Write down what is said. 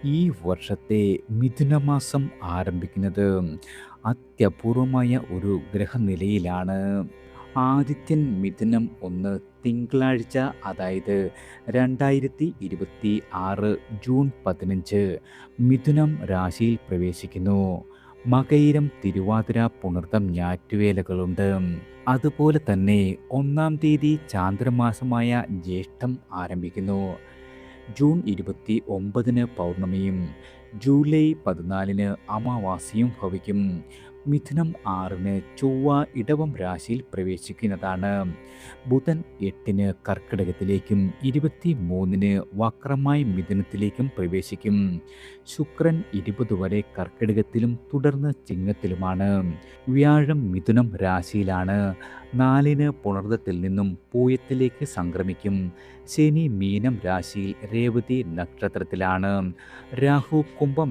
ഈ വർഷത്തെ മിഥുനമാസം ആരംഭിക്കുന്നത് അത്യപൂർവമായ ഒരു ഗ്രഹനിലയിലാണ്. ആദിത്യൻ മിഥുനം 1 തിങ്കളാഴ്ച, അതായത് 2026 ജൂൺ 15 മിഥുനം രാശിയിൽ പ്രവേശിക്കുന്നു. മകയിരം, തിരുവാതിര, പുണർതം ഞാറ്റുവേലകളുണ്ട്. അതുപോലെ തന്നെ 1-ാം തീയതി ചാന്ദ്രമാസമായ ജ്യേഷ്ഠം ആരംഭിക്കുന്നു. June 29 പൗർണമിയും July 14 അമാവാസിയും ഭവിക്കും. മിഥുനം 6 ചൊവ്വ ഇടവം രാശിയിൽ പ്രവേശിക്കുന്നതാണ്. ബുധൻ 8 കർക്കിടകത്തിലേക്കും 23 വക്രമായി മിഥുനത്തിലേക്കും പ്രവേശിക്കും. ശുക്രൻ 20 വരെ കർക്കിടകത്തിലും തുടർന്ന് ചിങ്ങത്തിലുമാണ്. വ്യാഴം മിഥുനം രാശിയിലാണ്. 4 പുണർദത്തിൽ നിന്നും പൂയത്തിലേക്ക് സംക്രമിക്കും. ശനി മീനം രാശിയിൽ രേവതി നക്ഷത്രത്തിലാണ്. രാഹു കുംഭം